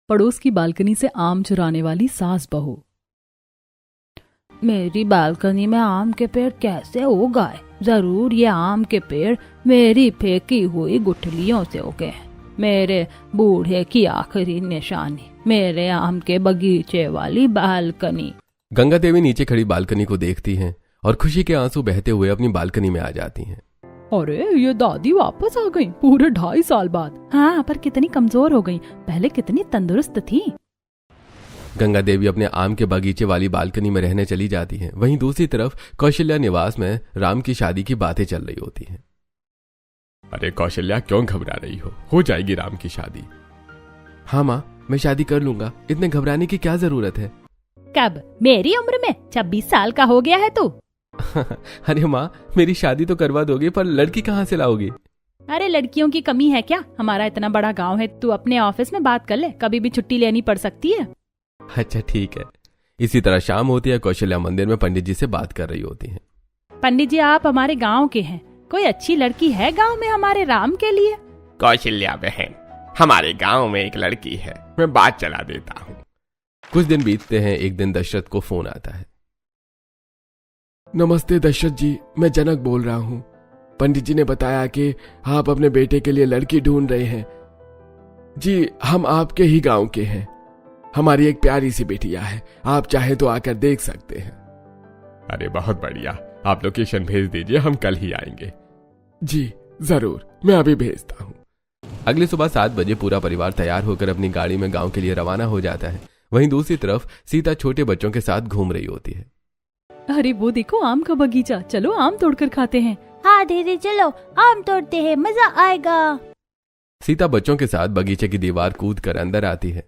पड़ोस की बालकनी से आम चुराने वाली सास बहू। मेरी बालकनी में आम के पेड़ कैसे उगाए? जरूर ये आम के पेड़ मेरी फेंकी हुई गुठलियों से उगे हैं। मेरे बूढ़े की आखिरी निशानी, मेरे आम के बगीचे वाली बालकनी। गंगा देवी नीचे खड़ी बालकनी को देखती हैं और खुशी के आंसू बहते हुए अपनी बालकनी में आ जाती हैं। अरे ये दादी वापस आ गई पूरे 2.5 साल बाद। हाँ, पर कितनी कमजोर हो गई, पहले कितनी तंदुरुस्त थी। गंगा देवी अपने आम के बगीचे वाली बालकनी में रहने चली जाती हैं। वहीं दूसरी तरफ कौशल्या निवास में राम की शादी की बातें चल रही होती हैं। अरे कौशल्या, क्यों घबरा रही हो जाएगी राम की शादी। हाँ माँ, मैं शादी कर लूंगा, इतने घबराने की क्या जरूरत है। कब? मेरी उम्र में? 26 साल का हो गया है तू। अरे माँ, मेरी शादी तो करवा दोगे, पर लड़की कहाँ से लाओगी? अरे लड़कियों की कमी है क्या? हमारा इतना बड़ा गांव है, तू अपने ऑफिस में बात कर ले, कभी भी छुट्टी लेनी पड़ सकती है। अच्छा ठीक है। इसी तरह शाम होती है। कौशल्या मंदिर में पंडित जी से बात कर रही होती हैं। पंडित जी, आप हमारे गांव के हैं, कोई अच्छी लड़की है गांव में हमारे राम के लिए? कौशल्या बहन, हमारे गांव में एक लड़की है, मैं बात चला देता हूँ। कुछ दिन बीतते हैं। एक दिन दशरथ को फोन आता है। नमस्ते दशरथ जी, मैं जनक बोल रहा हूँ। पंडित जी ने बताया कि आप अपने बेटे के लिए लड़की ढूंढ रहे हैं। जी, हम आपके ही गांव के हैं। हमारी एक प्यारी सी बेटिया है, आप चाहे तो आकर देख सकते हैं। अरे बहुत बढ़िया, आप लोकेशन भेज दीजिए, हम कल ही आएंगे। जी जरूर, मैं अभी भेजता हूँ। अगली सुबह 7 बजे पूरा परिवार तैयार होकर अपनी गाड़ी में गांव के लिए रवाना हो जाता है। वहीं दूसरी तरफ सीता छोटे बच्चों के साथ घूम रही होती है। अरे वो देखो आम का बगीचा, चलो आम तोड़कर खाते हैं। हाँ दीदी, चलो आम तोड़ते हैं, मजा आएगा। सीता बच्चों के साथ बगीचे की दीवार कूद कर अंदर आती है।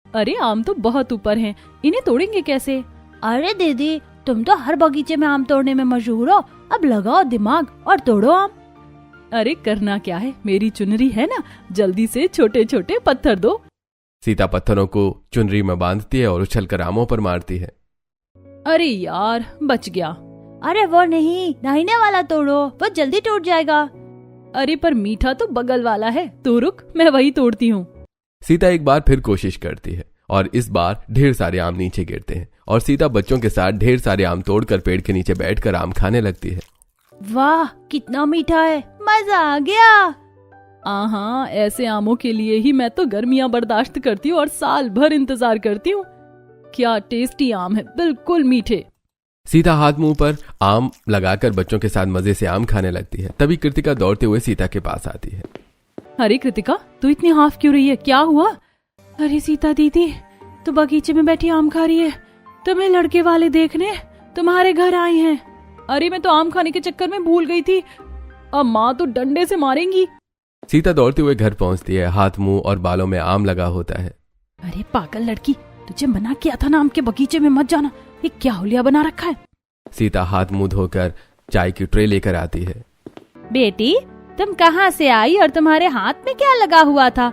अरे आम तो बहुत ऊपर हैं, इन्हें तोड़ेंगे कैसे? अरे दीदी, तुम तो हर बगीचे में आम तोड़ने में मशहूर हो, अब लगाओ दिमाग और तोड़ो आम। अरे करना क्या है, मेरी चुनरी है ना, जल्दी से छोटे छोटे पत्थर दो। सीता पत्थरों को चुनरी में बांधती है और उछलकर आमों पर मारती है। अरे यार, बच गया। अरे वो नहीं, दाहिने वाला तोड़ो, वो जल्दी टूट जाएगा। अरे पर मीठा तो बगल वाला है, तू रुक, मैं वही तोड़ती हूँ। सीता एक बार फिर कोशिश करती है और इस बार ढेर सारे आम नीचे गिरते हैं और सीता बच्चों के साथ ढेर सारे आम तोड़कर पेड़ के नीचे बैठकर आम खाने लगती है। वाह, कितना मीठा है, मजा आ गया। हाँ, ऐसे आमों के लिए ही मैं तो गर्मियाँ बर्दाश्त करती हूँ और साल भर इंतजार करती हूँ। क्या टेस्टी आम है, बिल्कुल मीठे। सीता हाथ मुंह पर आम लगाकर बच्चों के साथ मजे से आम खाने लगती है। तभी कृतिका दौड़ते हुए सीता के पास आती है। अरे कृतिका, तू इतनी हाफ क्यों रही है, क्या हुआ? अरे सीता दीदी, तू बगीचे में बैठी आम खा रही है, तुम्हें लड़के वाले देखने तुम्हारे घर आए हैं। अरे मैं तो आम खाने के चक्कर में भूल गई थी, अब माँ तो डंडे से मारेंगी। सीता दौड़ते हुए घर पहुंचती है। हाथ मुंह और बालों में आम लगा होता है। अरे पागल लड़की, तुझे मना किया था ना आम के बगीचे में मत जाना, ये क्या हुलिया बना रखा है। सीता हाथ मुंह धोकर चाय की ट्रे लेकर आती है। बेटी, तुम कहाँ से आई और तुम्हारे हाथ में क्या लगा हुआ था?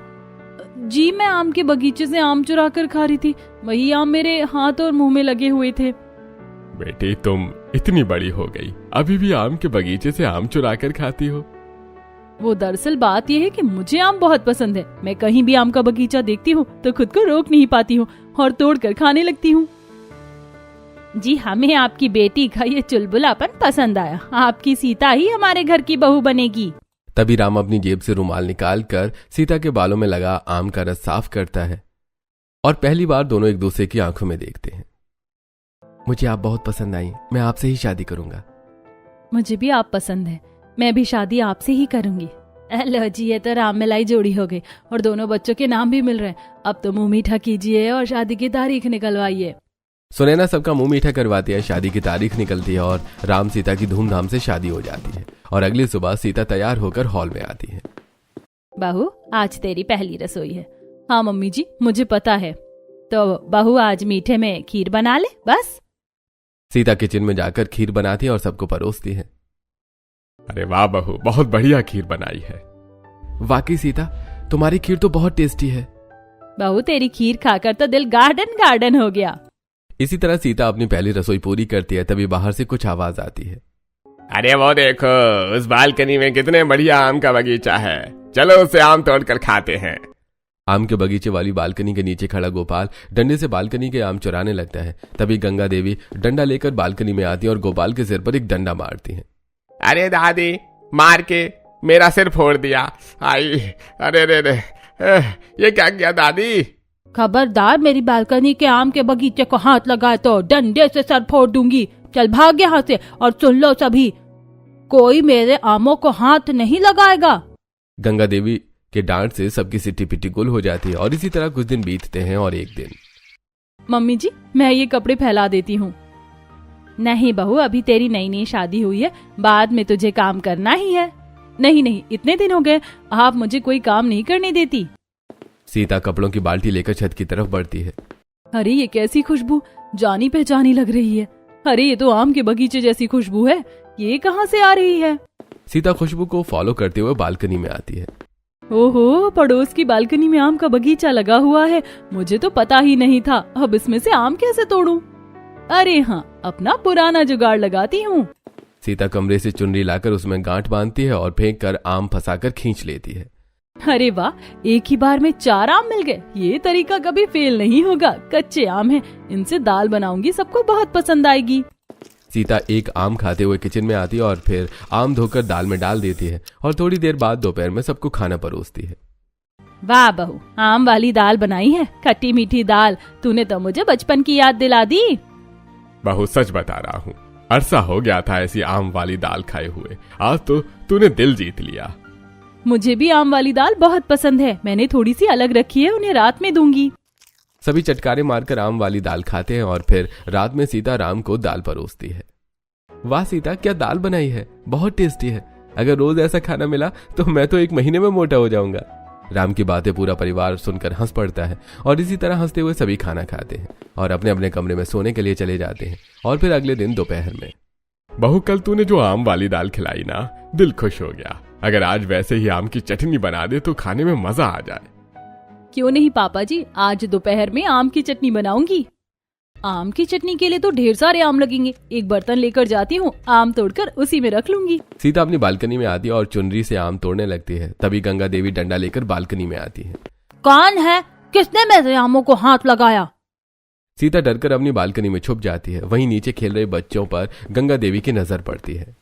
जी, मैं आम के बगीचे से आम चुरा कर खा रही थी, वही आम मेरे हाथ और मुंह में लगे हुए थे। बेटी, तुम इतनी बड़ी हो गई, अभी भी आम के बगीचे से आम चुरा कर खाती हो? वो दरअसल बात यह है कि मुझे आम बहुत पसंद है। मैं कहीं भी आम का बगीचा देखती हूँ तो खुद को रोक नहीं पाती हूँ और तोड़कर खाने लगती हूँ। जी, हमें आपकी बेटी का ये चुलबुलापन पसंद आया। आपकी सीता ही हमारे घर की बहू बनेगी। तभी राम अपनी जेब से रुमाल निकालकर सीता के बालों में लगा आम का रस साफ करता है और पहली बार दोनों एक दूसरे की आंखों में देखते हैं। मुझे आप बहुत पसंद आई, मैं आपसे ही शादी करूंगा। मुझे भी आप पसंद है, मैं भी शादी आपसे ही करूंगी। लो जी, ये तो राम मिलाई जोड़ी हो गई और दोनों बच्चों के नाम भी मिल रहे हैं। अब तो मुंह मीठा कीजिए और शादी की तारीख निकलवाइए। सुनैना सबका मुंह मीठा करवाती है। शादी की तारीख निकलती है और राम सीता की धूमधाम से शादी हो जाती है और अगली सुबह सीता तैयार होकर हॉल में आती है। बहू, आज तेरी पहली रसोई है। हाँ मम्मी जी, मुझे पता है। तो बहू, आज मीठे में खीर बना ले बस। सीता किचन में जाकर खीर बनाती है और सबको परोसती है। अरे वाह बहू, बहुत बढ़िया खीर बनाई है। वाकई सीता, तुम्हारी खीर तो बहुत टेस्टी है। बहू, तेरी खीर खाकर तो दिल गार्डन गार्डन हो गया। इसी तरह सीता अपनी पहली रसोई पूरी करती है। तभी बाहर से कुछ आवाज आती है। अरे वो देखो, उस बालकनी में कितने बढ़िया आम का बगीचा है, चलो उसे आम तोड़ कर खाते हैं। आम के बगीचे वाली बालकनी के नीचे खड़ा गोपाल डंडे से बालकनी के आम चुराने लगता है। तभी गंगा देवी डंडा लेकर बालकनी में आती है और गोपाल के सिर पर एक डंडा मारती है। अरे दादी, मार के मेरा सिर फोड़ दिया। आई, अरे रे रे, ये क्या किया दादी? खबरदार मेरी बालकनी के आम के बगीचे को हाथ लगाए तो डंडे से सर फोड़ दूंगी। चल भाग यहाँ से। और सुन लो सभी, कोई मेरे आमों को हाथ नहीं लगाएगा। गंगा देवी के डांट से सबकी सिट्टी पिट्टी गुल हो जाती है और इसी तरह कुछ दिन बीतते हैं और एक दिन। मम्मी जी, मैं ये कपड़े फैला देती हूँ। नहीं बहू, अभी तेरी नई नई शादी हुई है, बाद में तुझे काम करना ही है। नहीं, इतने दिन हो गए, आप मुझे कोई काम नहीं करने देती। सीता कपड़ों की बाल्टी लेकर छत की तरफ बढ़ती है। अरे ये कैसी खुशबू, जानी पहचानी लग रही है। अरे ये तो आम के बगीचे जैसी खुशबू है, ये कहाँ से आ रही है? सीता खुशबू को फॉलो करते हुए बालकनी में आती है। ओहो, पड़ोस की बालकनी में आम का बगीचा लगा हुआ है, मुझे तो पता ही नहीं था। अब इसमें से आम कैसे तोड़ूं? अरे हाँ, अपना पुराना जुगाड़ लगाती हूँ। सीता कमरे से चुनरी लाकर उसमें गांठ बांधती है और फेंक कर आम फंसाकर खींच लेती है। अरे वाह, एक ही बार में 4 आम मिल गए। ये तरीका कभी फेल नहीं होगा। कच्चे आम हैं, इनसे दाल बनाऊंगी, सबको बहुत पसंद आएगी। सीता एक आम खाते हुए किचन में आती है और फिर आम धोकर दाल में डाल देती है और थोड़ी देर बाद दोपहर में सबको खाना परोसती है। वाह बहू, आम वाली दाल बनाई है, खट्टी मीठी दाल। तूने तो मुझे बचपन की याद दिला दी। बहू सच बता रहा हूँ, अरसा हो गया था ऐसी आम वाली दाल खाए हुए। आज तो तूने दिल जीत लिया। मुझे भी आम वाली दाल बहुत पसंद है, मैंने थोड़ी सी अलग रखी है, उन्हें रात में दूंगी। सभी चटकारे मारकर आम वाली दाल खाते हैं और फिर रात में सीता राम को दाल परोसती है। वाह सीता, क्या दाल बनाई है, बहुत टेस्टी है। अगर रोज ऐसा खाना मिला तो मैं तो 1 महीने में मोटा हो जाऊंगा। राम की बातें पूरा परिवार सुनकर हंस पड़ता है और इसी तरह हंसते हुए सभी खाना खाते हैं और अपने अपने कमरे में सोने के लिए चले जाते हैं। और फिर अगले दिन दोपहर में, बहू कल तूने जो आम वाली दाल खिलाई ना, दिल खुश हो गया। अगर आज वैसे ही आम की चटनी बना दे तो खाने में मजा आ जाए। क्यों नहीं पापा जी, आज दोपहर में आम की चटनी बनाऊंगी। आम की चटनी के लिए तो ढेर सारे आम लगेंगे, एक बर्तन लेकर जाती हूँ, आम तोड़कर उसी में रख लूंगी। सीता अपनी बालकनी में आती है और चुनरी से आम तोड़ने लगती है। तभी गंगा देवी डंडा लेकर बालकनी में आती है। कौन है? किसने मेरे आमों को हाथ लगाया? सीता डरकर अपनी बालकनी में छुप जाती है। वहीं नीचे खेल रहे बच्चों पर गंगा देवी की नजर पड़ती है।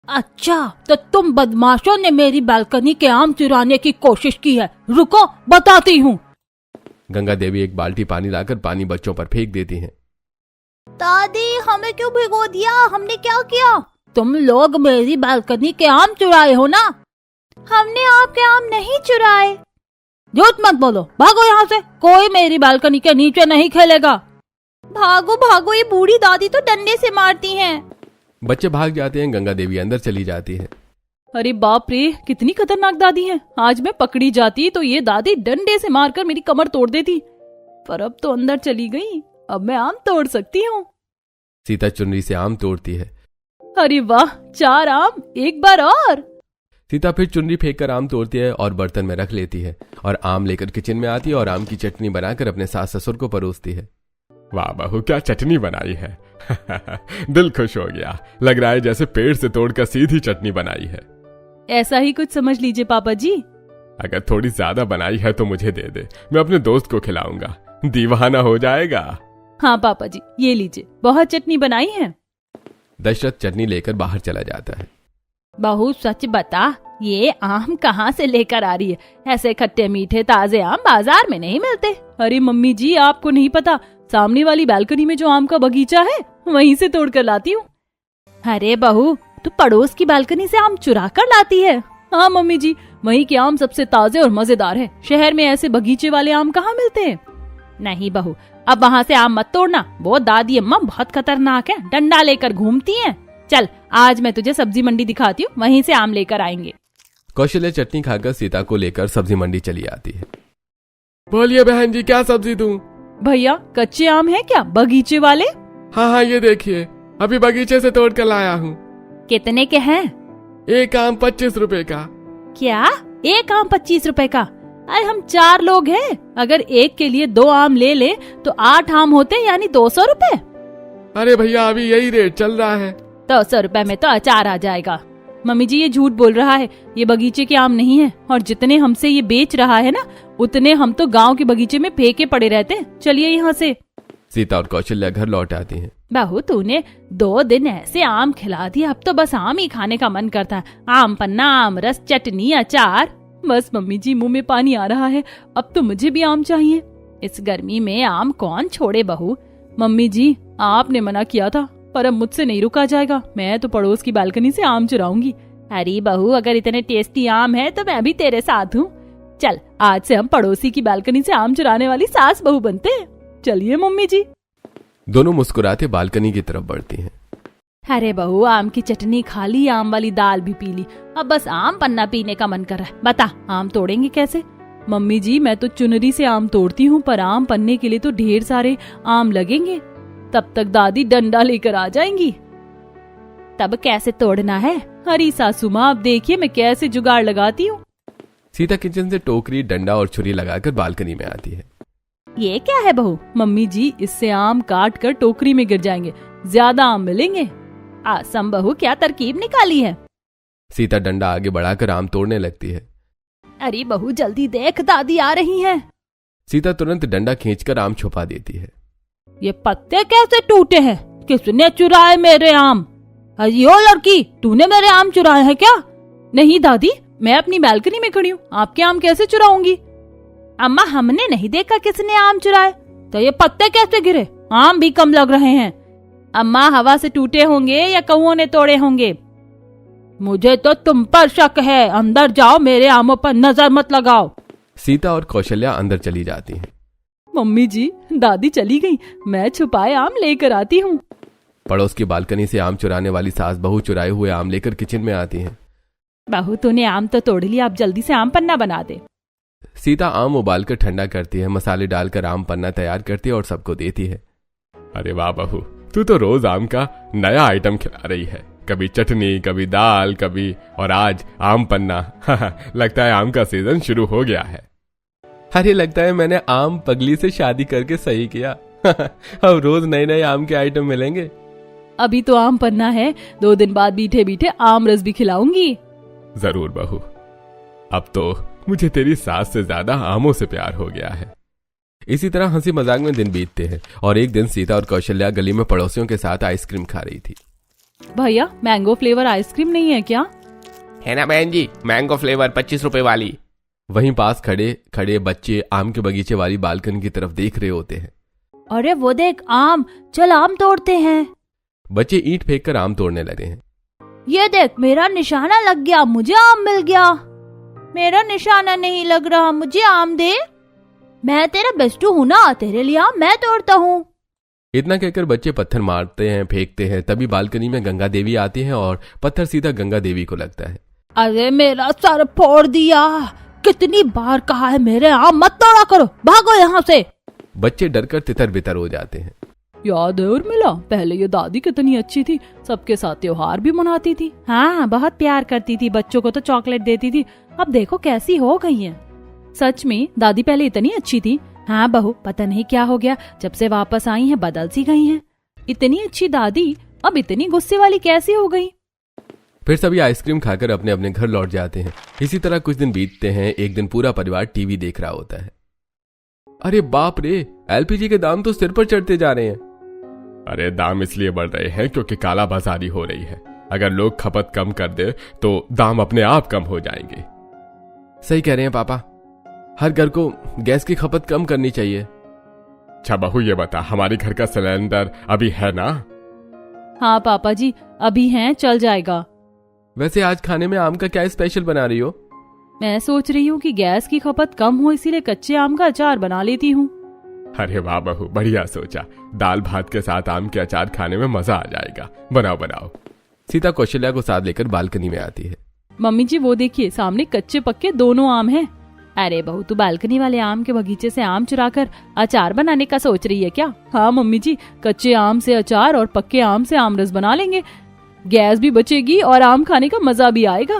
अच्छा, तो तुम बदमाशों ने मेरी बालकनी के आम चुराने की कोशिश की है। रुको, बताती हूँ। गंगा देवी एक बाल्टी पानी लाकर पानी बच्चों पर फेंक देती हैं। दादी, हमें क्यों भिगो दिया? हमने क्या किया? तुम लोग मेरी बालकनी के आम चुराए हो ना? हमने आपके आम नहीं चुराए। झूठ मत बोलो, भागो यहाँ से। कोई मेरी बालकनी के नीचे नहीं खेलेगा। भागो भागो, ये बूढ़ी दादी तो डंडे से मारती हैं। बच्चे भाग जाते हैं। गंगा देवी अंदर चली जाती है। अरे बाप रे, कितनी खतरनाक दादी है। आज मैं पकड़ी जाती तो ये दादी डंडे से मारकर मेरी कमर तोड़ देती, पर अब तो अंदर चली गई, अब मैं आम तोड़ सकती हूँ। सीता चुनरी से आम तोड़ती है। अरे वाह, 4 आम, एक बार और। सीता फिर चुनरी फेंक कर आम तोड़ती है और बर्तन में रख लेती है और आम लेकर किचन में आती है और आम की चटनी बनाकर अपने सास ससुर को परोसती है। वाह बहू, क्या चटनी बनाई है। दिल खुश हो गया। लग रहा है जैसे पेड़ से तोड़कर सीधी चटनी बनाई है। ऐसा ही कुछ समझ लीजिए पापा जी। अगर थोड़ी ज्यादा बनाई है तो मुझे दे दे, मैं अपने दोस्त को खिलाऊंगा, दीवाना हो जाएगा। हाँ पापा जी, ये लीजिए, बहुत चटनी बनाई है। दशरथ चटनी लेकर बाहर चला जाता है। बहू सच बता, ये आम कहाँ से लेकर आ रही है? ऐसे खट्टे मीठे ताजे आम बाजार में नहीं मिलते। अरे मम्मी जी, आपको नहीं पता, सामने वाली बालकनी में जो आम का बगीचा है वहीं से तोड़ कर लाती हूँ। अरे बहू, तू पड़ोस की बालकनी से आम चुरा कर लाती है? हाँ मम्मी जी, वहीं के आम सबसे ताजे और मजेदार है। शहर में ऐसे बगीचे वाले आम कहाँ मिलते हैं। नहीं बहू, अब वहाँ से आम मत तोड़ना, वो दादी अम्मा बहुत खतरनाक है, डंडा लेकर घूमती हैं। चल, आज मैं तुझे सब्जी मंडी दिखाती हूँ, वहीं से आम लेकर आएंगे। कौशल्या चटनी खाकर सीता को लेकर सब्जी मंडी चली आती है। बोलिए बहन जी, क्या सब्जी दूं? भैया, कच्चे आम है क्या, बगीचे वाले? हाँ, ये देखिए, अभी बगीचे से तोड़ कर लाया हूँ। कितने के हैं? एक आम 25 रुपए का। क्या, एक आम 25 रुपए का? अरे हम 4 लोग हैं, अगर एक के लिए 2 आम ले ले तो 8 आम होते, यानी 200 रुपए। अरे भैया, अभी यही रेट चल रहा है। 200 रुपए में तो अचार आ जाएगा। मम्मी जी ये झूठ बोल रहा है, ये बगीचे के आम नहीं है, और जितने हमसे ये बेच रहा है ना उतने हम तो गांव के बगीचे में फेंके पड़े रहते हैं। चलिए यहाँ से। सीता और कौशल्या घर लौट आती हैं। बहू तूने 2 दिन ऐसे आम खिला दिया, अब तो बस आम ही खाने का मन करता है। आम पन्ना, आम रस, चटनी, अचार। बस मम्मी जी मुंह में पानी आ रहा है, अब तो मुझे भी आम चाहिए। इस गर्मी में आम कौन छोड़े बहू। मम्मी जी आपने मना किया था, पर अब मुझसे नहीं रुका जाएगा। मैं तो पड़ोस की बालकनी से आम चुराऊंगी। अरे बहू अगर इतने टेस्टी आम है तो मैं भी तेरे साथ हूँ। चल आज से हम पड़ोसी की बालकनी से आम चुराने वाली सास बहू बनते हैं। चलिए मम्मी जी। दोनों मुस्कुराते बालकनी की तरफ बढ़ती हैं। अरे बहू आम की चटनी खा ली, आम वाली दाल भी पी ली, अब बस आम पन्ना पीने का मन कर रहा है। बता आम तोड़ेंगे कैसे? मम्मी जी मैं तो चुनरी से आम तोड़ती हूँ, पर आम पन्ने के लिए तो ढेर सारे आम लगेंगे। तब तक दादी डंडा लेकर आ जाएंगी। तब कैसे तोड़ना है? हरी सासू माँ अब देखिए मैं कैसे जुगाड़ लगाती हूँ। सीता किचन से टोकरी, डंडा और छुरी लगाकर बालकनी में आती है। ये क्या है बहू? मम्मी जी इससे आम काट कर टोकरी में गिर जाएंगे, ज्यादा आम मिलेंगे। आसम बहू क्या तरकीब निकाली है? सीता डंडा आगे बढ़ाकर आम तोड़ने लगती है। अरे बहू जल्दी देख दादी आ रही हैं। सीता तुरंत डंडा खींचकर आम छुपा देती है। ये पत्ते कैसे टूटे हैं? किसने चुराए मेरे आम? अयो लड़की, तूने मेरे आम चुराए हैं क्या? नहीं दादी, मैं अपनी बालकनी में खड़ी हूँ, आपके आम कैसे चुराऊंगी? अम्मा हमने नहीं देखा किसने आम चुराए। तो ये पत्ते कैसे गिरे? आम भी कम लग रहे हैं। अम्मा हवा से टूटे होंगे या कौओं ने तोड़े होंगे। मुझे तो तुम पर शक है। अंदर जाओ, मेरे आमों पर नजर मत लगाओ। सीता और कौशल्या अंदर चली जाती हैं। मम्मी जी दादी चली गई, मैं छुपाए आम लेकर आती हूँ। पड़ोस की बालकनी से आम चुराने वाली सास बहू चुराए हुए आम लेकर किचन में आती हैं। बहू तूने आम तो तोड़ लिया, अब जल्दी से आम पन्ना बना दे। सीता आम उबालकर ठंडा करती है, मसाले डालकर आम पन्ना तैयार करती है और सबको देती है। अरे वाह बहू, तू तो रोज आम का नया आइटम खिला रही है। कभी चटनी, कभी दाल, कभी और आज आम पन्ना। लगता है आम का सीजन शुरू हो गया है। अरे लगता है मैंने आम पगली से शादी करके सही किया। अब रोज नए नए आम के आइटम मिलेंगे। अभी तो आम पन्ना है, 2 दिन बाद मीठे मीठे आम रस भी खिलाऊंगी। जरूर बहू, अब तो मुझे तेरी सास से ज्यादा आमों से प्यार हो गया है। इसी तरह हंसी मजाक में दिन बीतते हैं और एक दिन सीता और कौशल्या गली में पड़ोसियों के साथ आइसक्रीम खा रही थी। भैया मैंगो फ्लेवर आइसक्रीम नहीं है क्या? है ना बहन जी, मैंगो फ्लेवर 25 रुपए वाली। वहीं पास खड़े खड़े बच्चे आम के बगीचे वाली बालकनी की तरफ देख रहे होते हैं। अरे वो देख आम, चल आम तोड़ते हैं। बच्चे ईंट फेंक कर आम तोड़ने लगे हैं। ये देख मेरा निशाना लग गया, मुझे आम मिल गया। मेरा निशाना नहीं लग रहा, मुझे आम दे। मैं तेरा बेस्टू हूँ ना, तेरे लिए आम मैं तोड़ता हूँ। इतना कहकर बच्चे पत्थर मारते हैं, फेंकते हैं। तभी बालकनी में गंगा देवी आती हैं और पत्थर सीधा गंगा देवी को लगता है। अरे मेरा सर फोड़ दिया। कितनी बार कहा है मेरे आम मत तोड़ा करो, भागो यहाँ से। बच्चे डरकर तितर बितर हो जाते हैं। याद है उर्मिला, पहले ये दादी कितनी अच्छी थी, सबके साथ त्योहार भी मनाती थी। हाँ बहुत प्यार करती थी, बच्चों को तो चॉकलेट देती थी। अब देखो कैसी हो गई है। सच में दादी पहले इतनी अच्छी थी? हाँ बहू, पता नहीं क्या हो गया, जब से वापस आई हैं बदल सी गई हैं। इतनी अच्छी दादी अब इतनी गुस्से वाली कैसी हो गई? फिर सभी आइसक्रीम खाकर अपने अपने घर लौट जाते हैं। इसी तरह कुछ दिन बीतते हैं। एक दिन पूरा परिवार टीवी देख रहा होता है। अरे बाप रे, एलपीजी के दाम तो सिर पर चढ़ते जा रहे हैं। अरे दाम इसलिए बढ़ रहे हैं क्योंकि काला बाजारी हो रही है। अगर लोग खपत कम कर दे तो दाम अपने आप कम हो जाएंगे। सही कह रहे हैं पापा, हर घर को गैस की खपत कम करनी चाहिए। अच्छा बहू ये बता, हमारे घर का सिलेंडर अभी है ना? हाँ पापा जी अभी हैं, चल जाएगा। वैसे आज खाने में आम का क्या स्पेशल बना रही हो? मैं सोच रही हूँ कि गैस की खपत कम हो, इसीलिए कच्चे आम का अचार बना लेती हूँ। अरे वाह बहू, बढ़िया सोचा। दाल भात के साथ आम के अचार खाने में मजा आ जाएगा। बनाओ बनाओ। सीता कौशल्या को साथ लेकर बालकनी में आती है। मम्मी जी वो देखिए, सामने कच्चे पक्के दोनों आम हैं। अरे बहू तू बालकनी वाले आम के बगीचे से आम चुराकर अचार बनाने का सोच रही है क्या? हाँ मम्मी जी, कच्चे आम से अचार और पक्के आम से आम रस बना लेंगे। गैस भी बचेगी और आम खाने का मजा भी आएगा।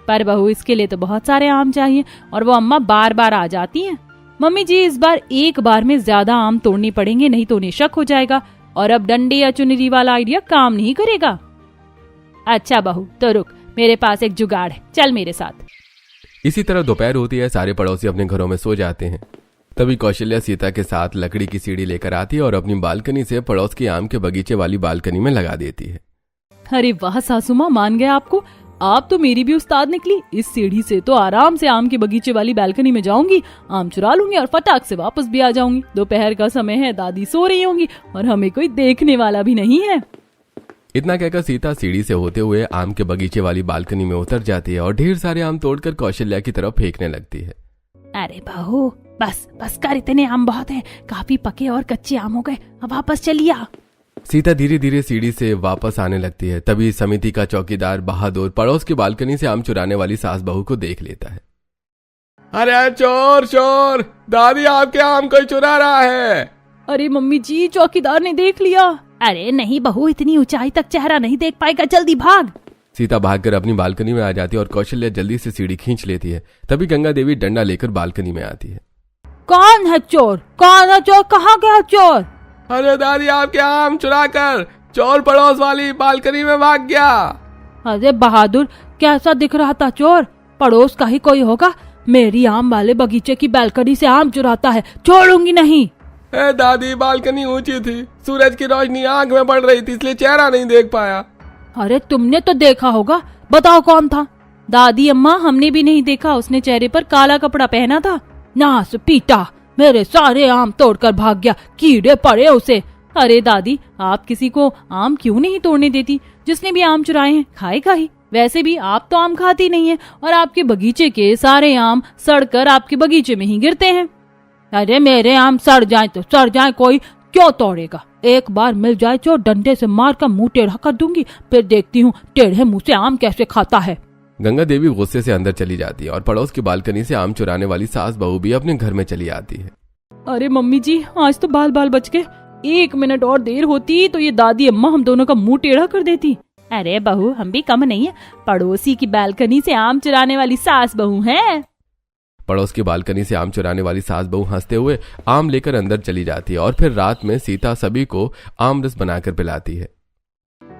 पर बहू इसके लिए तो बहुत सारे आम चाहिए और वो अम्मा बार बार आ जाती हैं। मम्मी जी इस बार एक बार में ज्यादा आम तोड़ने पड़ेंगे, नहीं तो उन्हें शक हो जाएगा और अब डंडे या चुनरी वाला आइडिया काम नहीं करेगा। अच्छा बहू तो रुक, मेरे पास एक जुगाड़ है, चल मेरे साथ। इसी तरह दोपहर होती है, सारे पड़ोसी अपने घरों में सो जाते हैं। तभी कौशल्या सीता के साथ लकड़ी की सीढ़ी लेकर आती है और अपनी बालकनी से पड़ोस के आम के बगीचे वाली बालकनी में लगा देती है। अरे वाह सासू माँ, मान गए आपको, आप तो मेरी भी उस्ताद निकली। इस सीढ़ी से तो आराम से आम के बगीचे वाली बालकनी में जाऊंगी, आम चुरा लूंगी और फटाक से वापस भी आ जाऊंगी। दोपहर का समय है, दादी सो रही होंगी और हमें कोई देखने वाला भी नहीं है। इतना कहकर सीता सीढ़ी से होते हुए आम के बगीचे वाली बालकनी में उतर जाती है और ढेर सारे आम तोड़कर कौशल्या की तरफ फेंकने लगती है। अरे बहू, बस बस कर, इतने आम बहुत हैं, काफी पके और कच्चे आम हो गए, अब वापस चलिए। सीता धीरे धीरे सीढ़ी से वापस आने लगती है। तभी समिति का चौकीदार बहादुर पड़ोस की बालकनी से आम चुराने वाली सास बहू को देख लेता है। अरे चोर चोर, दादी आपके आम कोई चुरा रहा है। अरे मम्मी जी, चौकीदार ने देख लिया। अरे नहीं बहू, इतनी ऊंचाई तक चेहरा नहीं देख पाएगा, जल्दी भाग। सीता भागकर अपनी बालकनी में आ जाती है और कौशल्या जल्दी से सीढ़ी खींच लेती है। तभी गंगा देवी डंडा लेकर बालकनी में आती है। कौन है चोर? कौन है चोर? कहाँ गया चोर? अरे दादी आपके आम चुरा कर चोर पड़ोस वाली बालकनी में भाग गया। अरे बहादुर, कैसा दिख रहा था चोर? पड़ोस का ही कोई होगा। मेरी आम वाले बगीचे की बालकनी से आम चुराता है, छोड़ूंगी नहीं। दादी बालकनी ऊंची थी, सूरज की रोशनी आंख में पड़ रही थी, इसलिए चेहरा नहीं देख पाया। अरे तुमने तो देखा होगा, बताओ कौन था? दादी अम्मा, हमने भी नहीं देखा, उसने चेहरे पर काला कपड़ा पहना था। नास पीटा, मेरे सारे आम तोड़कर भाग गया, कीड़े पड़े उसे। अरे दादी, आप किसी को आम क्यों नहीं तोड़ने देती? जिसने भी आम चुराए हैं खाएगा ही। वैसे भी आप तो आम खाती नहीं है और आपके बगीचे के सारे आम सड़कर आपके बगीचे में ही गिरते हैं। अरे मेरे आम सड़ जाए तो सड़ जाए, कोई क्यों तोड़ेगा? एक बार मिल जाए तो डंडे से मार कर मुंह टेढ़ा कर दूंगी, फिर देखती हूँ टेढ़े मुंह से आम कैसे खाता है। गंगा देवी गुस्से से अंदर चली जाती है और पड़ोस की बालकनी से आम चुराने वाली सास बहू भी अपने घर में चली आती है। अरे मम्मी जी, आज तो बाल बाल बच गए। 1 मिनट और देर होती तो ये दादी अम्मा हम दोनों का मुंह टेढ़ा कर देती। अरे बहू, हम भी कम नहीं है, पड़ोसी की बालकनी से आम चुराने वाली सास बहू हैं। पड़ोस की बालकनी से आम चुराने वाली सास बहू हंसते हुए आम लेकर अंदर चली जाती है और फिर रात में सीता सभी को आम रस बनाकर पिलाती है।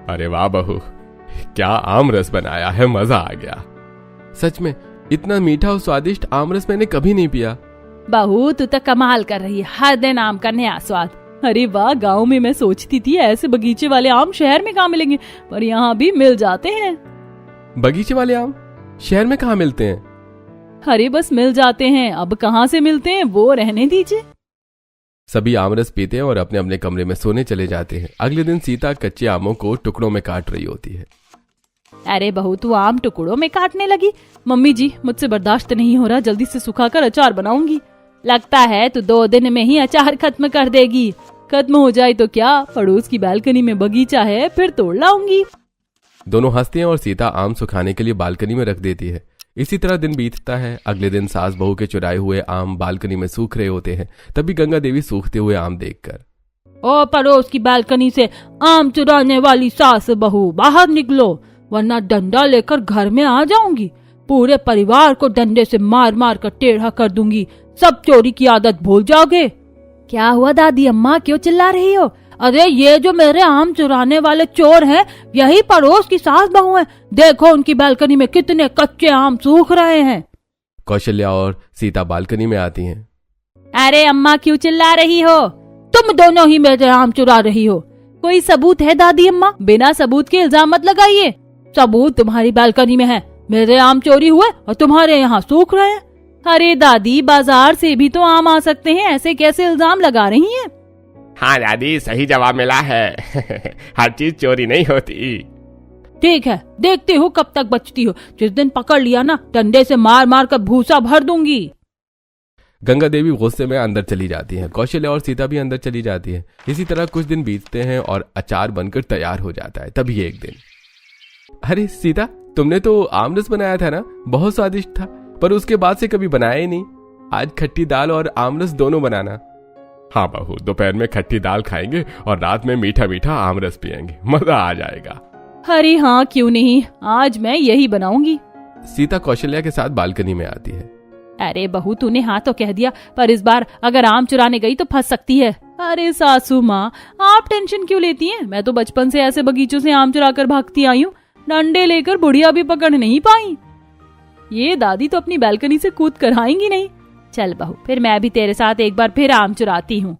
अरे वाह बहू, क्या आम रस बनाया है, मजा आ गया। सच में इतना मीठा और स्वादिष्ट आम रस मैंने कभी नहीं पिया। बहू, तू तो कमाल कर रही है, हर दिन आम का नया स्वाद। अरे वाह, गांव में मैं सोचती थी ऐसे बगीचे वाले आम शहर में कहाँ मिलेंगे, पर यहाँ भी मिल जाते हैं। बगीचे वाले आम शहर में कहाँ मिलते हैं? अरे बस मिल जाते हैं, अब कहाँ से मिलते हैं वो रहने दीजिए। सभी आमरस पीते हैं और अपने अपने कमरे में सोने चले जाते हैं। अगले दिन सीता कच्चे आमों को टुकड़ों में काट रही होती है। अरे बहू, तू आम टुकड़ों में काटने लगी? मम्मी जी, मुझसे बर्दाश्त नहीं हो रहा, जल्दी से सुखाकर अचार बनाऊंगी। लगता है तू 2 दिन में ही अचार खत्म कर देगी। खत्म हो जाए तो क्या, पड़ोस की बालकनी में बगीचा है, फिर तोड़ लाऊंगी। दोनों हंसते हैं और सीता आम सुखाने के लिए बालकनी में रख देती है। इसी तरह दिन बीतता है। अगले दिन सास बहू के चुराए हुए आम बालकनी में सूख रहे होते हैं। तभी गंगा देवी सूखते हुए आम देखकर, ओ पड़ोस की बालकनी से आम चुराने वाली सास बहू, बाहर निकलो, वरना डंडा लेकर घर में आ जाऊंगी। पूरे परिवार को डंडे से मार मार कर टेढ़ा कर दूंगी, सब चोरी की आदत भूल जाओगे। क्या हुआ दादी अम्मा, क्यों चिल्ला रही हो? अरे ये जो मेरे आम चुराने वाले चोर हैं, यही पड़ोस की सास बहू हैं। देखो उनकी बालकनी में कितने कच्चे आम सूख रहे हैं। कौशल्या और सीता बालकनी में आती हैं। अरे अम्मा, क्यों चिल्ला रही हो? तुम दोनों ही मेरे आम चुरा रही हो। कोई सबूत है दादी अम्मा? बिना सबूत के इल्जाम मत लगाइए। सबूत तुम्हारी बालकनी में है, मेरे आम चोरी हुए और तुम्हारे यहाँ सूख रहे हैं। अरे दादी, बाजार से भी तो आम आ सकते हैं, ऐसे कैसे इल्जाम लगा रही हैं? हाँ दादी, सही जवाब मिला है। हर चीज चोरी नहीं होती। ठीक है, देखती हूँ कब तक बचती हो। जिस दिन पकड़ लिया ना, डंडे से मार मार कर भूसा भर दूंगी। गंगा देवी गुस्से में अंदर चली जाती है। कौशल्या और सीता भी अंदर चली जाती है। इसी तरह कुछ दिन बीतते हैं और अचार बनकर तैयार हो जाता है। तभी एक दिन, अरे सीता, तुमने तो आम रस बनाया था ना, बहुत स्वादिष्ट था, पर उसके बाद से कभी बनाया ही नहीं। आज खट्टी दाल और आम रस दोनों बनाना। हाँ बहू, दोपहर में खट्टी दाल खाएंगे और रात में मीठा मीठा आम रस पियेंगे, मजा आ जाएगा। अरे हाँ, क्यों नहीं, आज मैं यही बनाऊंगी। सीता कौशल्या के साथ बालकनी में आती है। अरे बहू, तूने हाँ तो कह दिया, पर इस बार अगर आम चुराने गई तो फंस सकती है। अरे सासू माँ, आप टेंशन क्यों लेती हैं? मैं तो बचपन से ऐसे बगीचों से आम चुरा कर भागती आई हूँ। डंडे लेकर बुढ़िया भी पकड़ नहीं पाई। ये दादी तो अपनी बालकनी से कूद कर आएंगी नहीं। चल बहू, फिर मैं भी तेरे साथ एक बार फिर आम चुराती हूँ।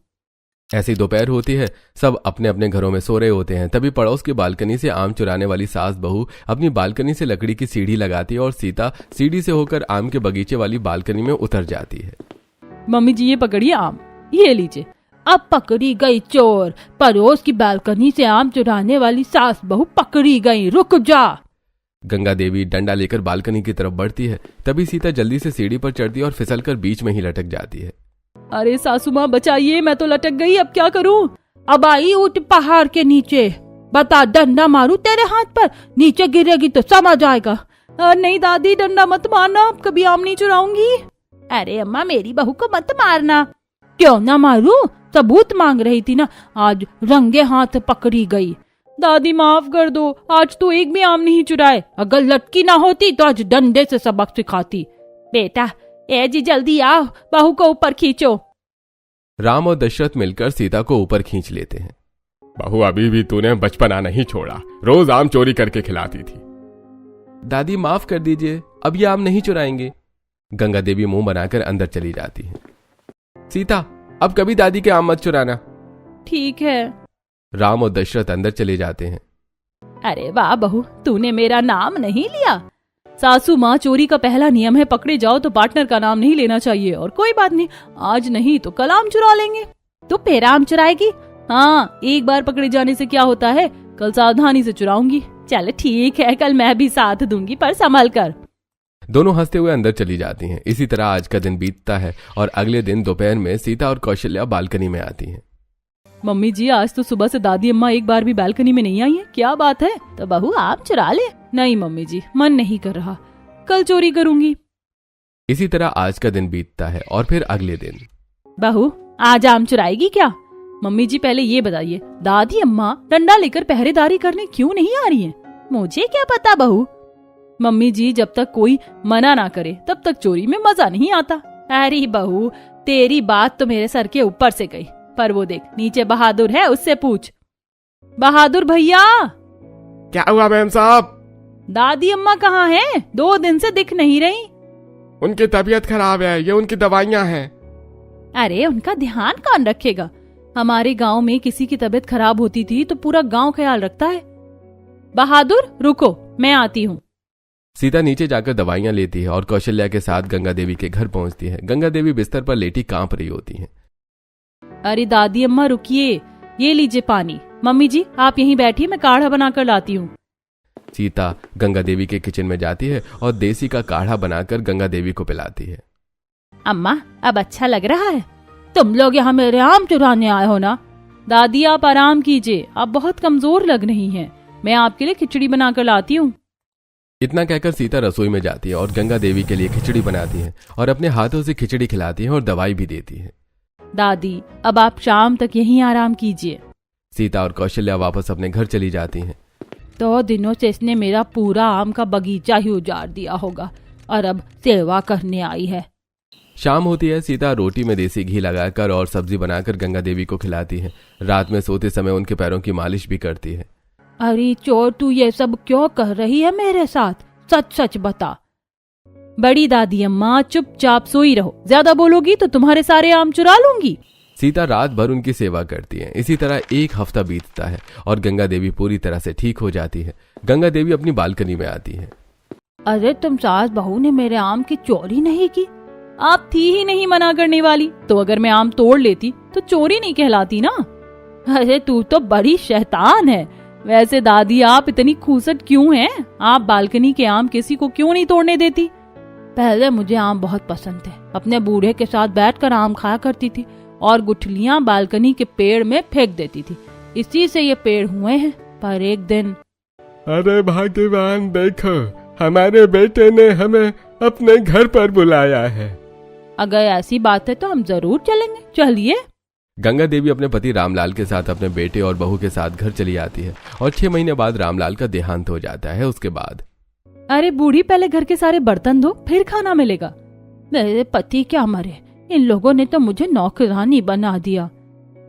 ऐसी दोपहर होती है, सब अपने अपने घरों में सो रहे होते हैं। तभी पड़ोस की बालकनी से आम चुराने वाली सास बहू अपनी बालकनी से लकड़ी की सीढ़ी लगाती है और सीता सीढ़ी से होकर आम के बगीचे वाली बालकनी में उतर जाती है। मम्मी जी, ये पकड़िए आम, ये लीजिए। अब पकड़ी गई चोर। पड़ोस की बालकनी से आम चुराने वाली सास बहू पकड़ी गई, रुक जा। गंगा देवी डंडा लेकर बालकनी की तरफ बढ़ती है। तभी सीता जल्दी से सीढ़ी पर चढ़ती है और फिसलकर बीच में ही लटक जाती है। अरे सासू माँ बचाइए, मैं तो लटक गई, अब क्या करूँ? अब आई उठ पहाड़ के नीचे, बता डंडा मारू तेरे हाथ पर, नीचे गिरेगी तो समझ आएगा। नहीं दादी, डंडा मत मारना, अब कभी आम नहीं चुराऊंगी। अरे अम्मा, मेरी बहू को मत मारना। क्यों ना मारू, सबूत मांग रही थी ना, आज रंगे हाथ पकड़ी गई। दादी माफ कर दो, आज तो एक भी आम नहीं चुराए। अगर लटकी ना होती तो आज डंडे से सबक सिखाती। बेटा, ए जी जल्दी आओ, बहू को ऊपर खींचो। राम और दशरथ मिलकर सीता को ऊपर खींच लेते हैं। बहू, अभी भी तूने बचपना नहीं छोड़ा, रोज आम चोरी करके खिलाती थी। दादी माफ कर दीजिए, अब ये आम नहीं चुराएंगे। गंगा देवी मुंह बनाकर अंदर चली जाती है। सीता, अब कभी दादी के आम मत चुराना। ठीक है। राम और दशरथ अंदर चले जाते हैं। अरे वाह बहू, तूने मेरा नाम नहीं लिया। सासू माँ, चोरी का पहला नियम है पकड़े जाओ तो पार्टनर का नाम नहीं लेना चाहिए। और कोई बात नहीं, आज नहीं तो कल आम चुरा लेंगे। तो फिर आम चुराएगी? हाँ, एक बार पकड़े जाने से क्या होता है, कल सावधानी से चुराऊंगी। चल ठीक है, कल मैं भी साथ दूंगी, पर संभल कर। दोनों हंसते हुए अंदर चली जाती हैं। इसी तरह आज का दिन बीतता है और अगले दिन दोपहर में सीता और कौशल्या बालकनी में आती हैं। मम्मी जी, आज तो सुबह से दादी अम्मा एक बार भी बालकनी में नहीं आई है, क्या बात है? तो बहू आम चुरा ले। नहीं मम्मी जी, मन नहीं कर रहा, कल चोरी करूंगी। इसी तरह आज का दिन बीतता है और फिर अगले दिन। बहू, आज आम चुराएगी क्या? मम्मी जी, पहले ये बताइए, दादी अम्मा डंडा लेकर पहरेदारी करने क्यों नहीं आ रही हैं? मुझे क्या पता बहू। मम्मी जी, जब तक कोई मना ना करे तब तक चोरी में मजा नहीं आता। अरे बहू, तेरी बात तो मेरे सर के ऊपर से गई, पर वो देख नीचे बहादुर है, उससे पूछ। बहादुर भैया। क्या हुआ मैम साहब? दादी अम्मा कहाँ हैं? 2 दिन से दिख नहीं रही। उनकी तबीयत खराब है, ये उनकी दवाइयाँ हैं। अरे उनका ध्यान कौन रखेगा? हमारे गांव में किसी की तबीयत खराब होती थी तो पूरा गांव ख्याल रखता है। बहादुर रुको, मैं आती हूँ। सीता नीचे जाकर दवाइयां लेती है और कौशल्या के साथ गंगा देवी के घर पहुंचती है। गंगा देवी बिस्तर पर लेटी कांप रही होती हैं। अरे दादी अम्मा रुकिए, ये लीजिए पानी। मम्मी जी, आप यहीं बैठिए, मैं काढ़ा बनाकर लाती हूँ। सीता गंगा देवी के किचन में जाती है और देसी का काढ़ा बनाकर गंगा देवी को पिलाती है। अम्मा, अब अच्छा लग रहा है? तुम लोग यहाँ मेरे आम चुराने आए हो ना? दादी आप आराम कीजिए, आप बहुत कमजोर लग रही हैं। मैं आपके लिए खिचड़ी बनाकर लाती हूँ। इतना कहकर सीता रसोई में जाती है और गंगा देवी के लिए खिचड़ी बनाती है और अपने हाथों से खिचड़ी खिलाती है और दवाई भी देती है। दादी, अब आप शाम तक यहीं आराम कीजिए। सीता और कौशल्या वापस अपने घर चली जाती हैं। 2 दिनों से इसने मेरा पूरा आम का बगीचा ही उजाड़ दिया होगा और अब सेवा करने आई है। शाम होती है। सीता रोटी में देसी घी लगाकर और सब्जी बनाकर गंगा देवी को खिलाती है। रात में सोते समय उनके पैरों की मालिश भी करती है। अरे चोर, तू ये सब क्यों कर रही है मेरे साथ? सच सच बता। बड़ी दादी अम्मा, चुपचाप सोई रहो, ज्यादा बोलोगी तो तुम्हारे सारे आम चुरा लूंगी। सीता रात भर उनकी सेवा करती है। इसी तरह एक हफ्ता बीतता है और गंगा देवी पूरी तरह से ठीक हो जाती है। गंगा देवी अपनी बालकनी में आती है। अरे तुम सास बहू ने मेरे आम की चोरी नहीं की? आप थी ही नहीं मना करने वाली, तो अगर मैं आम तोड़ लेती तो चोरी नहीं कहलाती ना। अरे तू तो बड़ी शैतान है। वैसे दादी, आप इतनी खूसट क्यों हैं? आप बालकनी के आम किसी को क्यों नहीं तोड़ने देती? पहले मुझे आम बहुत पसंद थे, अपने बूढ़े के साथ बैठकर आम खाया करती थी और गुठलियां बालकनी के पेड़ में फेंक देती थी। इसी से ये पेड़ हुए हैं। पर एक दिन, अरे भाग्यवान, देखो हमारे बेटे ने हमें अपने घर पर बुलाया है। अगर ऐसी बात है तो हम जरूर चलेंगे, चलिए। गंगा देवी अपने पति रामलाल के साथ अपने बेटे और बहू के साथ घर चली आती है और 6 महीने बाद रामलाल का देहांत हो जाता है। उसके बाद, अरे बूढ़ी, पहले घर के सारे बर्तन धो, फिर खाना मिलेगा। मेरे पति क्या मरे, इन लोगों ने तो मुझे नौकरानी बना दिया।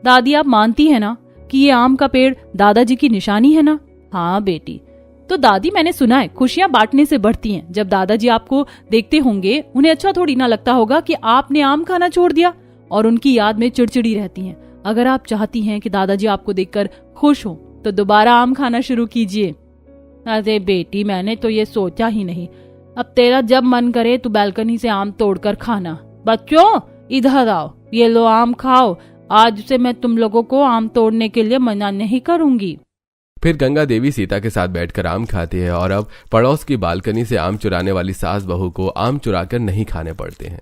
दादी, आप मानती है ना कि ये आम का पेड़ दादाजी की निशानी है ना? हाँ बेटी, तो दादी, मैंने सुना है खुशियां बांटने से बढ़ती हैं। जब दादाजी आपको देखते होंगे उन्हें अच्छा थोड़ी ना लगता होगा कि आपने आम खाना छोड़ दिया, और उनकी याद में चिड़चिड़ी रहती हैं। अगर आप चाहती हैं कि दादाजी आपको देखकर खुश हो तो दोबारा आम खाना शुरू कीजिए। अरे बेटी, मैंने तो ये सोचा ही नहीं। अब तेरा जब मन करे तू बालकनी से आम तोड़कर खाना। बच्चों इधर आओ, ये लो आम खाओ। आज से मैं तुम लोगों को आम तोड़ने के लिए मना नहीं करूंगी। फिर गंगा देवी सीता के साथ बैठकर आम खाती है और अब पड़ोस की बालकनी से आम चुराने वाली सास बहू को आम चुराकर नहीं खाने पड़ते हैं।